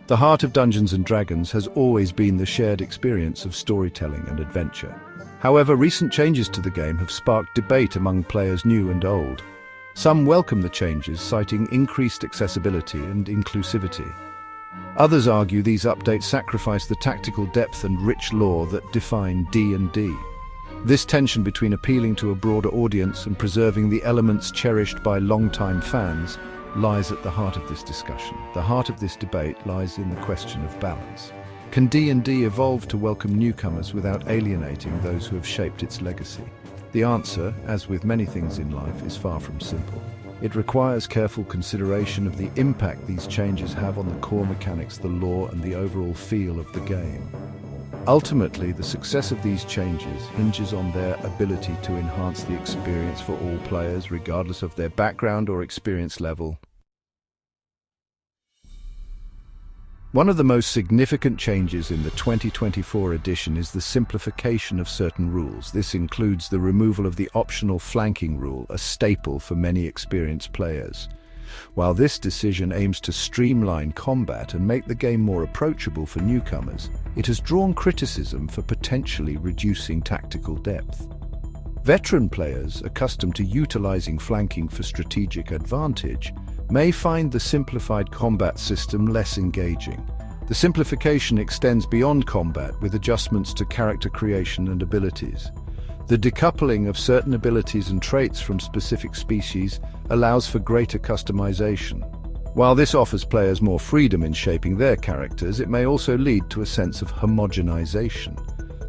The heart of Dungeons & Dragons has always been the shared experience of storytelling and adventure. However, recent changes to the game have sparked debate among players new and old. Some welcome the changes, citing increased accessibility and inclusivity. Others argue these updates sacrifice the tactical depth and rich lore that define D&D. This tension between appealing to a broader audience and preserving the elements cherished by longtime fans lies at the heart of this discussion. The heart of this debate lies in the question of balance. Can D&D evolve to welcome newcomers without alienating those who have shaped its legacy? The answer, as with many things in life, is far from simple. It requires careful consideration of the impact these changes have on the core mechanics, the lore, and the overall feel of the game. Ultimately, the success of these changes hinges on their ability to enhance the experience for all players, regardless of their background or experience level. One of the most significant changes in the 2024 edition is the simplification of certain rules. This includes the removal of the optional flanking rule, a staple for many experienced players. While this decision aims to streamline combat and make the game more approachable for newcomers, it has drawn criticism for potentially reducing tactical depth. Veteran players, accustomed to utilizing flanking for strategic advantage, may find the simplified combat system less engaging. The simplification extends beyond combat with adjustments to character creation and abilities. The decoupling of certain abilities and traits from specific species allows for greater customization. While this offers players more freedom in shaping their characters, it may also lead to a sense of homogenization.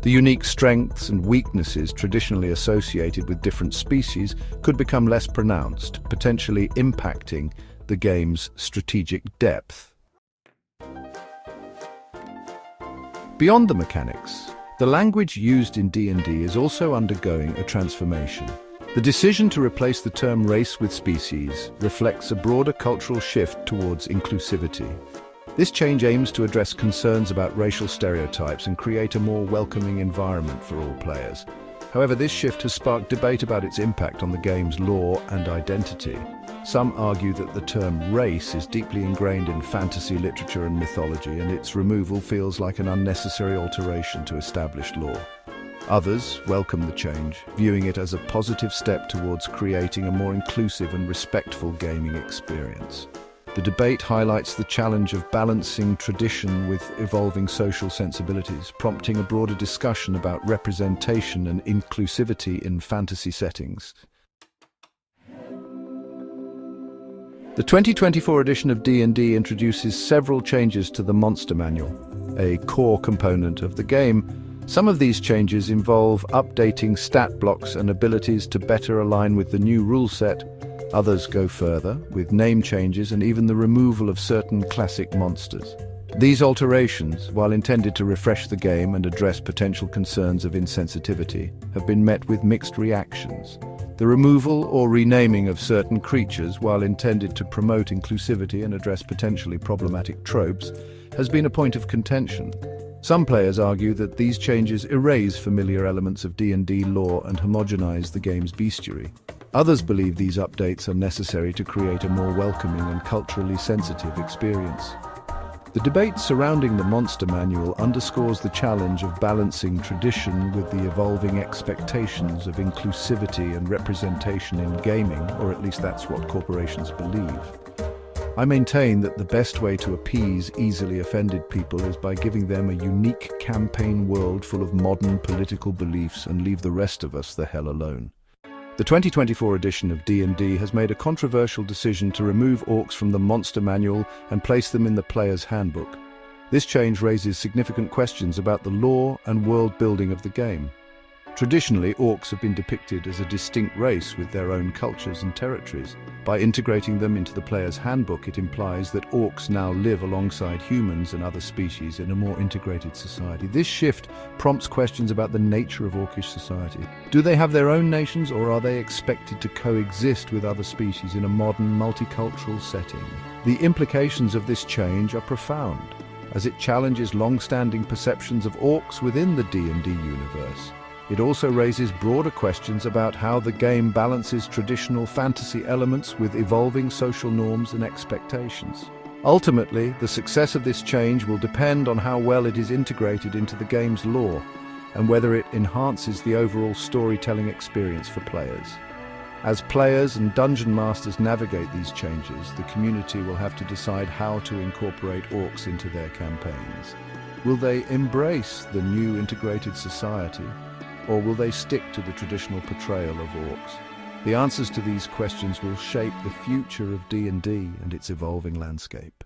The unique strengths and weaknesses traditionally associated with different species could become less pronounced, potentially impacting the game's strategic depth. Beyond the mechanics, the language used in D&D is also undergoing a transformation. The decision to replace the term race with species reflects a broader cultural shift towards inclusivity. This change aims to address concerns about racial stereotypes and create a more welcoming environment for all players. However, this shift has sparked debate about its impact on the game's lore and identity. Some argue that the term race is deeply ingrained in fantasy literature and mythology, and its removal feels like an unnecessary alteration to established lore. Others welcome the change, viewing it as a positive step towards creating a more inclusive and respectful gaming experience. The debate highlights the challenge of balancing tradition with evolving social sensibilities, prompting a broader discussion about representation and inclusivity in fantasy settings. The 2024 edition of D&D introduces several changes to the Monster Manual, a core component of the game. Some of these changes involve updating stat blocks and abilities to better align with the new rule set. Others go further, with name changes and even the removal of certain classic monsters. These alterations, while intended to refresh the game and address potential concerns of insensitivity, have been met with mixed reactions. The removal or renaming of certain creatures, while intended to promote inclusivity and address potentially problematic tropes, has been a point of contention. Some players argue that these changes erase familiar elements of D&D lore and homogenize the game's bestiary. Others believe these updates are necessary to create a more welcoming and culturally sensitive experience. The debate surrounding the Monster Manual underscores the challenge of balancing tradition with the evolving expectations of inclusivity and representation in gaming, or at least that's what corporations believe. I maintain that the best way to appease easily offended people is by giving them a unique campaign world full of modern political beliefs and leave the rest of us the hell alone. The 2024 edition of D&D has made a controversial decision to remove orcs from the Monster Manual and place them in the player's handbook. This change raises significant questions about the lore and world building of the game. Traditionally, orcs have been depicted as a distinct race with their own cultures and territories. By integrating them into the player's handbook, it implies that orcs now live alongside humans and other species in a more integrated society. This shift prompts questions about the nature of orcish society. Do they have their own nations, or are they expected to coexist with other species in a modern, multicultural setting? The implications of this change are profound, as it challenges long-standing perceptions of orcs within the D&D universe. It also raises broader questions about how the game balances traditional fantasy elements with evolving social norms and expectations. Ultimately, the success of this change will depend on how well it is integrated into the game's lore and whether it enhances the overall storytelling experience for players. As players and dungeon masters navigate these changes, the community will have to decide how to incorporate orcs into their campaigns. Will they embrace the new integrated society, or will they stick to the traditional portrayal of orcs? The answers to these questions will shape the future of D&D and its evolving landscape.